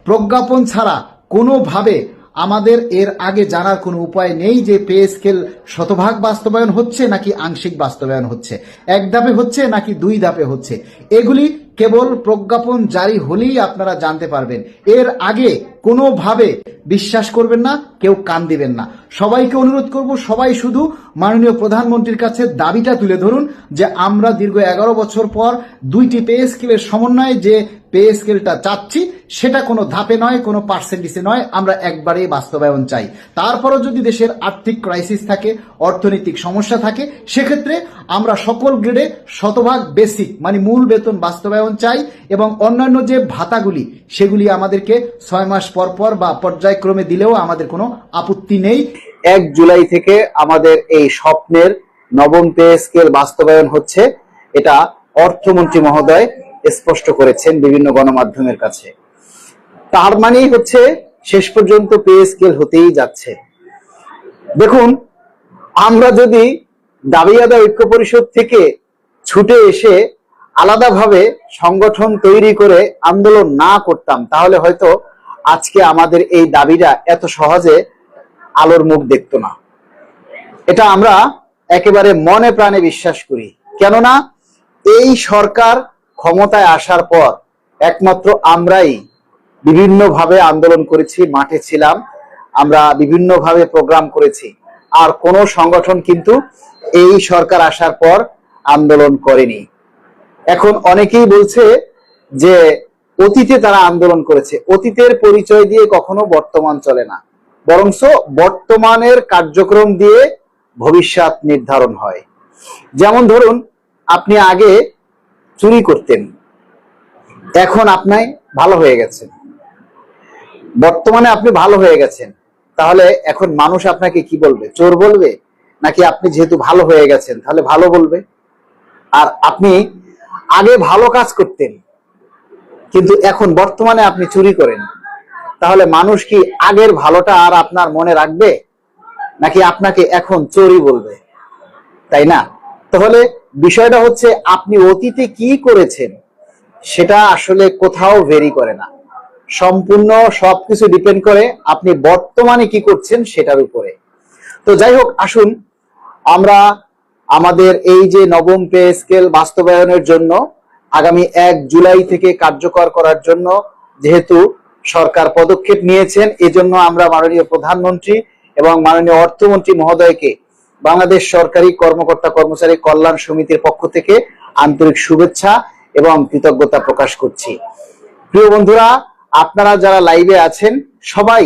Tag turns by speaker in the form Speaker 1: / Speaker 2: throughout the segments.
Speaker 1: প্রজ্ঞাপন ছাড়া কোনোভাবে আমাদের এর আগে জানার কোনো উপায় নেই যে পে স্কেল শতভাগ বাস্তবায়ন হচ্ছে নাকি আংশিক বাস্তবায়ন হচ্ছে, এক ধাপে হচ্ছে নাকি দুই ধাপে হচ্ছে। এগুলি কেবল প্রজ্ঞাপন জারি হলেই আপনারা জানতে পারবেন। এর আগে কোনোভাবে বিশ্বাস করবেন না, কেউ কান দিবেন না। সবাইকে অনুরোধ করব, সবাই শুধু মাননীয় প্রধানমন্ত্রীর কাছে দাবিটা তুলে ধরুন যে আমরা দীর্ঘ 11 বছর পর দুইটি পে স্কেলের সমন্বয়ে যে পে স্কেলটা চাচ্ছি সেটা কোনো ধাপে নয়, কোনো পার্সেন্টেজে নয়, আমরা একবারেই বাস্তবায়ন চাই। তারপরও যদি দেশের আর্থিক ক্রাইসিস থাকে, অর্থনৈতিক সমস্যা থাকে, সেক্ষেত্রে আমরা সকল গ্রেডে শতভাগ বেসিক মানে মূল বেতন বাস্তবায়ন চাই এবং অন্যান্য যে ভাতাগুলি সেগুলি আমাদেরকে 6 মাস পর পর বা পর্যায়ক্রমে দিলেও আমাদের কোনো আপত্তি নেই।
Speaker 2: 1 জুলাই থেকে আমাদের এই স্বপ্নের নবম পে স্কেল বাস্তবায়ন হচ্ছে, এটা অর্থমন্ত্রী মহোদয় স্পষ্ট করেছেন বিভিন্ন গণমাধ্যমের কাছে। তার মানেই হচ্ছে শেষ পর্যন্ত পে স্কেল হতেই যাচ্ছে। দেখুন, আমরা যদি দাবি আদায় ঐক্য পরিষদ থেকে ছুটে এসে আলাদাভাবে সংগঠন তৈরি করে আন্দোলন না করতাম, তাহলে হয়তো আজকে আমাদের এই দাবিটা এত সহজে আলোর মুখ দেখত না। এটা আমরা একেবারে মনে প্রাণে বিশ্বাস করি। কেননা এই সরকার ক্ষমতায় আসার পর একমাত্র আমরাই বিভিন্নভাবে আন্দোলন করেছি, মাঠে ছিলাম, আমরা বিভিন্নভাবে প্রোগ্রাম করেছি। আর কোনো সংগঠন কিন্তু এই সরকার আসার পর আন্দোলন করেনি। এখন অনেকেই বলছে যে অতীতে তারা আন্দোলন করেছে। অতীতের পরিচয় দিয়ে কখনো বর্তমান চলে না, বরঞ্চ বর্তমানের কার্যক্রম দিয়ে ভবিষ্যৎ নির্ধারণ হয়। যেমন ধরুন, আপনি আগে চুরি করতেন, এখন আপনি ভালো হয়ে গেছেন, বর্তমানে আপনি ভালো হয়ে গেছেন, তাহলে এখন মানুষ আপনাকে কি বলবে? চোর বলবে? নাকি আপনি যেহেতু ভালো হয়ে গেছেন তাহলে ভালো বলবে? আর আপনি আগে ভালো কাজ করতেন কিন্তু এখন বর্তমানে আপনি চুরি করেন, তাহলে মানুষ কি আগের ভালোটা আর আপনার মনে রাখবে, নাকি আপনাকে এখন চোরই বলবে? তাই না? তাহলে বিষয়টা হচ্ছে আপনি অতীতে কি করেছেন সেটা আসলে কোথাও ভেরি করে না, সম্পূর্ণ সবকিছু ডিপেন্ড করে আপনি বর্তমানে কি করছেন সেটার উপরে। তো যাই হোক, আসুন আমরা আমাদের এই যে নবম পে স্কেল বাস্তবায়নের জন্য আগামী 1 জুলাই থেকে কার্যকর করার জন্য যেহেতু সরকার পদক্ষেপ নিয়েছেন, এজন্য আমরা মাননীয় প্রধানমন্ত্রী এবং মাননীয় অর্থমন্ত্রী মহোদয়কে বাংলাদেশ সরকারি কর্মকর্তা কর্মচারী কল্যাণ সমিতির পক্ষ থেকে আন্তরিক শুভেচ্ছা এবং কৃতজ্ঞতা প্রকাশ করছি। প্রিয় বন্ধুরা, আপনারা যারা লাইভে আছেন সবাই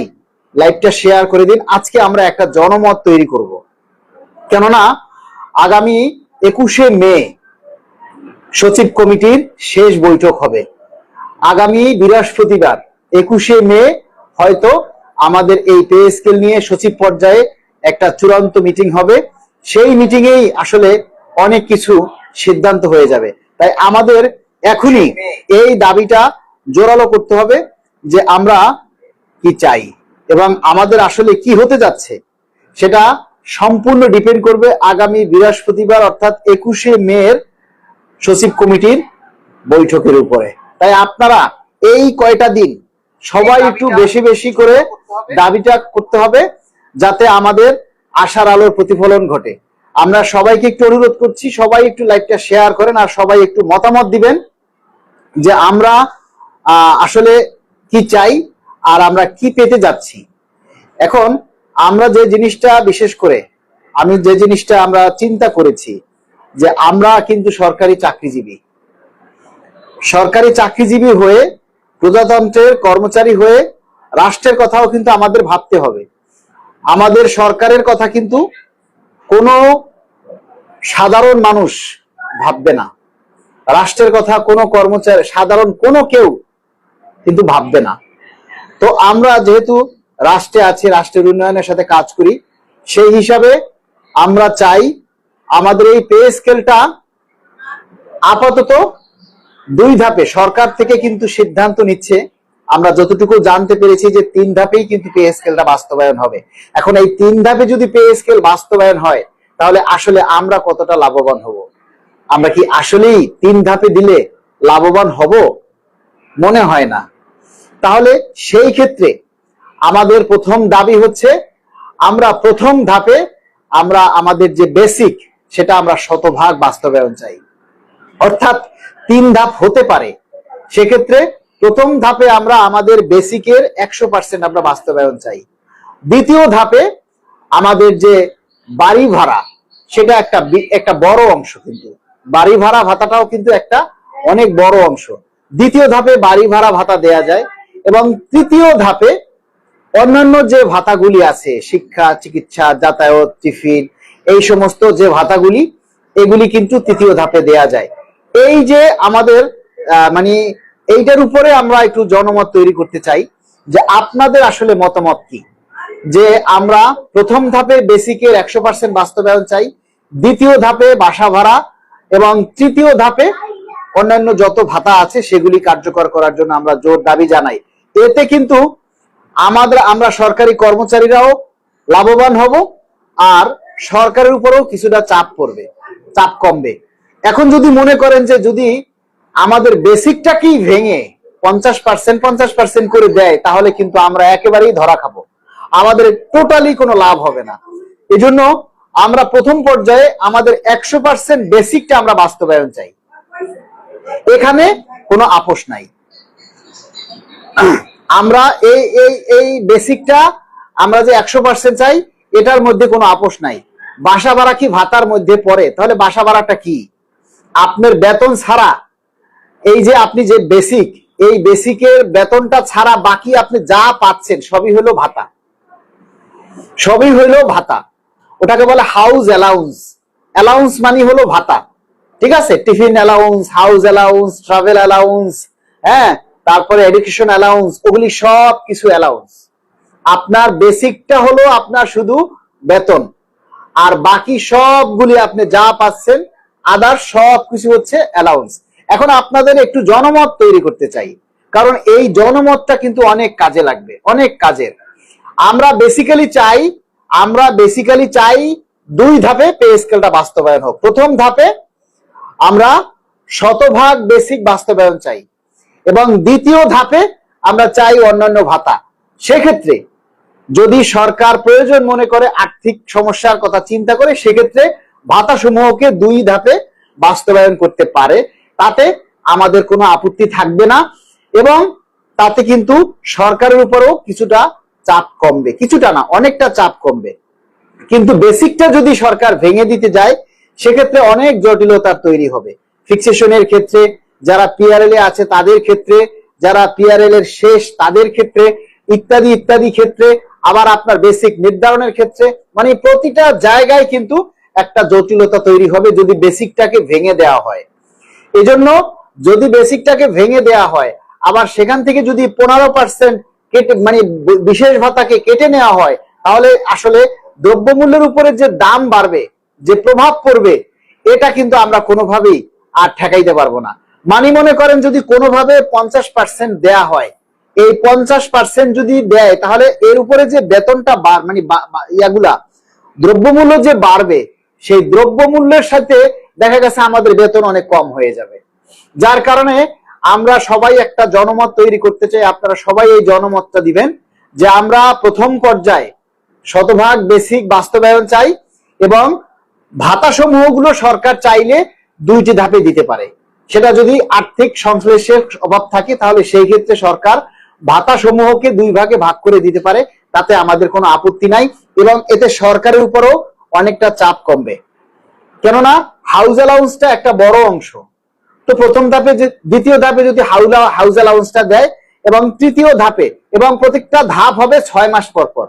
Speaker 2: লাইভটা শেয়ার করে দিন। আজকে আমরা একটা জনমত তৈরি করব, কেননা আগামী 21শে মে সচিব কমিটির শেষ বৈঠক হবে। আগামী বৃহস্পতিবার 21শে মে হয়তো আমাদের এই পে স্কেল নিয়ে সচিব পর্যায়ে একটা চূড়ান্ত মিটিং হবে। সেই মিটিংয়েই আসলে অনেক কিছু সিদ্ধান্ত হয়ে যাবে। তাই আমাদের এখনই এই দাবিটা জোরালো করতে হবে যে আমরা কি চাই এবং আমাদের আসলে কি হতে যাচ্ছে, সেটা সম্পূর্ণ ডিপেন্ড করবে আগামী বৃহস্পতিবার অর্থাৎ 21শে মে সচিব কমিটির বৈঠকের উপরে। তাই আপনারা এই কয়টা দিন সবাই একটু বেশি বেশি করে দাবিটা করতে হবে, যাতে আমাদের আশার আলোর প্রতিফলন ঘটে। আমরা সবাইকে একটু অনুরোধ করছি, সবাই একটু লাইভটা শেয়ার করেন আর সবাই একটু মতামত দিবেন যে আমরা আসলে কি চাই আর আমরা কি পেতে যাচ্ছি। এখন আমরা যে জিনিসটা বিশেষ করে আমি যে জিনিসটা আমরা চিন্তা করেছি যে আমরা কিন্তু সরকারি চাকরিজীবী হয়ে, প্রজাতন্ত্রের কর্মচারী হয়ে রাষ্ট্রের কথাও কিন্তু আমাদের ভাবতে হবে। আমাদের সরকারের কথা কিন্তু কোনো সাধারণ মানুষ ভাববে না, রাষ্ট্রের কথা কোনো কর্মচারী সাধারণ কোনো কেউ কিন্তু ভাববে না। তো আমরা যেহেতু রাষ্ট্রে আছি, রাষ্ট্রের উন্নয়নের সাথে কাজ করি, সেই হিসাবে আমরা চাই আমাদের এই পে স্কেলটা আপাতত 2 ধাপে সরকার থেকে কিন্তু সিদ্ধান্ত নিচ্ছে। আমরা যতটুকু জানতে পেরেছি যে 3 ধাপেই কিন্তু পে স্কেলটা বাস্তবায়ন হবে। এখন এই 3 ধাপে যদি পে স্কেল বাস্তবায়ন হয় তাহলে আসলে আমরা কতটা লাভবান হব? আমরা কি আসলেই 3 ধাপে দিলে লাভবান হব? মনে হয় না। তাহলে সেই ক্ষেত্রে আমাদের প্রথম দাবি হচ্ছে আমরা প্রথম ধাপে আমরা আমাদের যে বেসিক সেটা আমরা শতভাগ বাস্তবায়ন চাই। অর্থাৎ 3 ধাপ হতে পারে, সেক্ষেত্রে প্রথম ধাপে আমরা আমাদের বেসিকের 100% আমরা বাস্তবায়ন চাই। দ্বিতীয় ধাপে আমাদের যে বাড়ি ভাড়া সেটা একটা বড় অংশ, কিন্তু বাড়ি ভাড়া ভাতাটাও কিন্তু একটা অনেক বড় অংশ। দ্বিতীয় ধাপে বাড়ি ভাড়া ভাতা দেয়া যায় এবং তৃতীয় ধাপে অন্যান্য যে ভাতাগুলি আছে, শিক্ষা, চিকিৎসা, যাতায়াত, টিফিন, এই সমস্ত যে ভাতাগুলি, এগুলি কিন্তু তৃতীয় ধাপে দেয়া যায়। এই যে আমাদের মানে এইটার উপরে আমরা একটু জনমত তৈরি করতে চাই যে আপনাদের আসলে মতামত কি, যে আমরা প্রথম ধাপে বেসিকের 100% বাস্তবায়ন চাই, দ্বিতীয় ধাপে বাসা ভাড়া এবং তৃতীয় ধাপে অন্যান্য যত ভাতা আছে সেগুলি কার্যকর করার জন্য আমরা জোর দাবি জানাই। এতে কিন্তু আমরা সরকারি কর্মচারীরাও লাভবান হব আর সরকারের উপরেও কিছুটা চাপ পড়বে, চাপ কমবে। এখন যদি মনে করেন যে যদি আমাদের বেসিকটাকেই ভেঙে 50% করে দেয়, তাহলে কিন্তু আমরা একেবারেই ধরা খাবো, আমাদের টোটালি কোনো লাভ হবে না। এজন্য আমরা প্রথম পর্যায়ে আমাদের 100% বেসিকটা আমরা বাস্তবায়ন চাই, এখানে কোনো আপোষ নাই। আমরা এই বেসিকটা আমরা যে 100% চাই, এটার মধ্যে কোনো আপোষ নাই। বাসা ভাড়া কি ভাতার মধ্যে পড়ে? তাহলে বাসা ভাড়াটা কি? আপনার বেতন ছাড়া এই যে আপনি যে বেসিক, এই বেসিকের বেতনটা ছাড়া বাকি আপনি যা পাচ্ছেন সবই হলো ভাতা, সবই হলো ভাতা। ওটাকে বলে হাউস অ্যালাউন্স। অ্যালাউন্স মানে হলো ভাতা, ঠিক আছে? Tiffin allowance, house allowance, travel allowance, হ্যাঁ, তারপরে এডুকেশন অ্যালাউন্স, ওগুলি সব কিছু অ্যালাউন্স। আপনার বেসিকটা হলো আপনার শুধু বেতন, আর বাকি সবগুলি আপনি যা পাচ্ছেন আদার সব কিছু হচ্ছে অ্যালাউন্স। এখন আপনাদের একটু জনমত তৈরি করতে চাই, কারণ এই জনমতটা কিন্তু অনেক কাজে লাগবে, অনেক কাজের। আমরা বেসিক্যালি চাই 2 ধাপে পে স্কেলটা বাস্তবায়ন হোক। প্রথম ধাপে আমরা শতভাগ বেসিক বাস্তবায়ন চাই এবং দ্বিতীয় ধাপে আমরা চাই অন্যান্য ভাতা। সেক্ষেত্রে যদি সরকার প্রয়োজন মনে করে, আর্থিক সমস্যার কথা চিন্তা করে, সেক্ষেত্রে ভাতা সমূহকে 2 ধাপে বাস্তবায়ন করতে পারে, তাতে আমাদের কোনো আপত্তি থাকবে না এবং তাতে কিন্তু সরকারের উপরেও কিছুটা চাপ কমবে, কিছুটা না অনেকটা চাপ কমবে। কিন্তু বেসিকটা যদি সরকার ভেঙে দিতে যায়, সেক্ষেত্রে অনেক জটিলতা তৈরি হবে। ফিক্সেশনের ক্ষেত্রে, যারা পিআরএল এ আছে তাদের ক্ষেত্রে, যারা পিআরএল এর শেষ তাদের ক্ষেত্রে, ইত্যাদি ইত্যাদি ক্ষেত্রে, আবার আপনার বেসিক নির্ধারণের ক্ষেত্রে, মানে প্রতিটা জায়গায় কিন্তু একটা জটিলতা তৈরি হবে যদি বেসিকটাকে ভেঙে দেওয়া হয়। এজন্য যদি বেসিকটাকে ভেঙে দেওয়া হয়, আবার সেখান থেকে যদি 15% কেটে, মানে বিশেষ ভাতাকে কেটে নেওয়া হয়, তাহলে আসলে দ্রব্যমূল্যের উপরে যে দাম বাড়বে, যে প্রভাব পড়বে, এটা কিন্তু আমরা কোনোভাবেই আর ঠেকাইতে পারবো না। মনে করেন যদি কোনোভাবে 50% দেয়া হয়, এই 50% যদি দেয়, তাহলে এর উপরে যে বেতনটা মানে ইয়াগুলা দ্রব্যমূল্য যে বাড়বে, সেই দ্রব্যমূল্যের সাথে দেখা গেছে আমাদের বেতন অনেক কম হয়ে যাবে। যার কারণে আমরা সবাই একটা জনমত তৈরি করতে চাই, আপনারা সবাই এই জনমতটা দিবেন যে আমরা প্রথম পর্যায়ে শতভাগ বেসিক বাস্তবায়ন চাই এবং ভাতা সমূহগুলো সরকার চাইলে 2টি ধাপে দিতে পারে। সেটা যদি আর্থিক সংশ্লেষের অভাব থাকে, তাহলে সেই ক্ষেত্রে সরকার ভাতা সমূহকে 2 ভাগে ভাগ করে দিতে পারে, তাতে আমাদের কোনো আপত্তি নাই এবং এতে সরকারের উপরও অনেকটা চাপ কমবে। কেননা হাউস অ্যালাউন্সটা একটা বড় অংশ। তো প্রথম ধাপে, দ্বিতীয় ধাপে যদি হাউস অ্যালাউন্সটা দেয় এবং তৃতীয় ধাপে, এবং প্রত্যেকটা ধাপ হবে 6 মাস পর পর,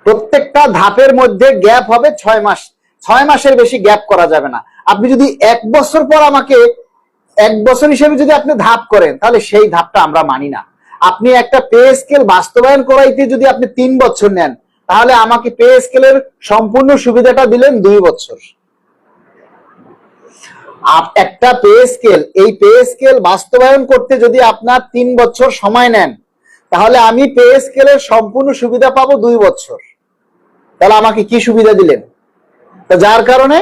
Speaker 2: প্রত্যেকটা ধাপের মধ্যে গ্যাপ হবে 6 মাস। 6 মাসের বেশি গ্যাপ করা যাবে না। আপনি যদি 1 বছর পর আমাকে 1 বছর হিসেবে যদি আপনি ধাপ করেন, তাহলে সেই ধাপটা আমরা মানি না। আপনি একটা পে স্কেল বাস্তবায়ন করাইতে যদি আপনি 3 বছর নেন, তাহলে আমাকে পে স্কেলের সম্পূর্ণ সুবিধাটা দিলেন 2 বছর। একটা পে স্কেল, এই পে স্কেল বাস্তবায়ন করতে যদি আপনার 3 বছর সময় নেন, তাহলে আমি পে স্কেলের সম্পূর্ণ সুবিধা পাবো 2 বছর। তাহলে আমাকে কি সুবিধা দিলেন? যার কারণে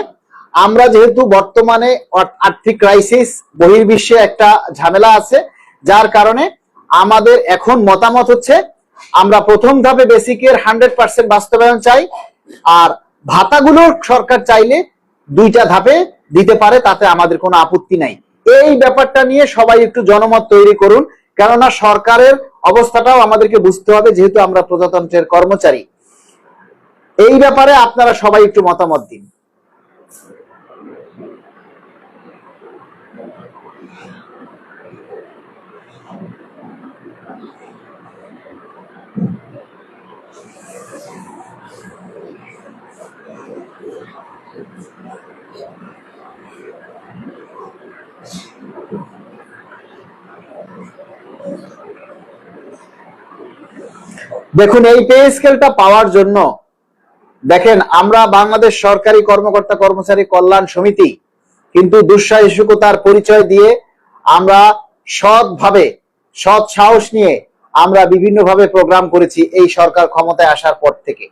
Speaker 2: আমরা যেহেতু বর্তমানে আর্থিক ক্রাইসিস, বহির্বিশ্বে একটা ঝামেলা আছে, যার কারণে আমাদের এখন মতামত হচ্ছে আমরা প্রথম ধাপে বেসিকের 100% বাস্তবায়ন চাই, আর ভাতাগুলো সরকার চাইলে 2টা ধাপে দিতে পারে, তাতে আমাদের কোনো আপত্তি নাই। এই ব্যাপারটা নিয়ে সবাই একটু জনমত তৈরি করুন, কেননা সরকারের অবস্থাটাও আমাদেরকে বুঝতে হবে, যেহেতু আমরা প্রজাতন্ত্রের কর্মচারী। এই ব্যাপারে আপনারা সবাই একটু মতামত দিন। দেখুন, এই পে স্কেলটা পাওয়ার জন্য দেখেন, আমরা বাংলাদেশ সরকারি কর্মকর্তা কর্মচারী কল্যাণ সমিতি কিন্তু দুঃসাহসিকতার পরিচয় দিয়ে আমরা সৎভাবে, সৎ সাহস নিয়ে আমরা বিভিন্নভাবে প্রোগ্রাম করেছি এই সরকার ক্ষমতায় আসার পর থেকে।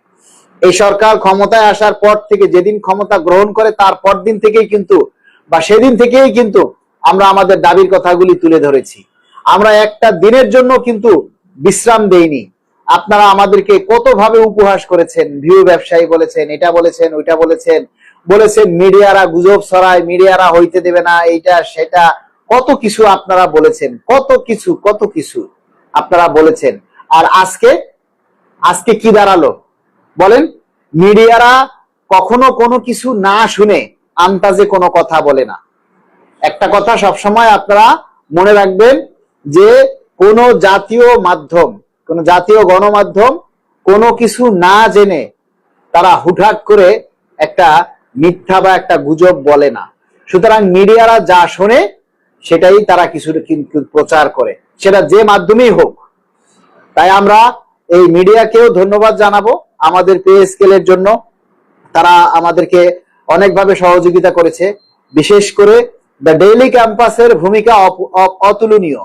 Speaker 2: এই সরকার ক্ষমতায় আসার পর থেকে, যেদিন ক্ষমতা গ্রহণ করে তার পর দিন থেকেই কিন্তু, বা সেদিন থেকেই কিন্তু আমরা আমাদের দাবির কথাগুলি তুলে ধরেছি। আমরা একটা দিনের জন্য কিন্তু বিশ্রাম দেইনি। আপনারা আমাদেরকে কতভাবে উপহাস করেছেন, ভিউ ব্যবসায়ী বলেছেন, এটা বলেছেন, ওইটা বলেছেন, বলেছেন মিডিয়ারা গুজব ছড়ায়, মিডিয়ারা হইতে দেবে না, এইটা সেটা, কত কিছু আপনারা বলেছেন, কত কিছু আপনারা বলেছেন। আর আজকে কি দাঁড়ালো বলেন? মিডিয়ারা কখনো কোনো কিছু না শুনে আন্তাজে কোনো কথা বলে না। একটা কথা সবসময় আপনারা মনে রাখবেন, যে কোনো জাতীয় মাধ্যম, কোন জাতীয় গণমাধ্যম কোনো কিছু না জেনে তারা হুটহাট করে একটা মিথ্যা বা একটা গুজব বলে না। সুতরাং মিডিয়ারা যা শোনে সেটাই তারা কিছু কিন্তু প্রচার করে, সেটা যে মাধ্যমেই হোক। তাই আমরা এই মিডিয়াকেও ধন্যবাদ জানাবো আমাদের পে স্কেলের জন্য। তারা আমাদেরকে অনেকভাবে সহযোগিতা করেছে, বিশেষ করে দ্য ডেইলি ক্যাম্পাসের ভূমিকা অতুলনীয়।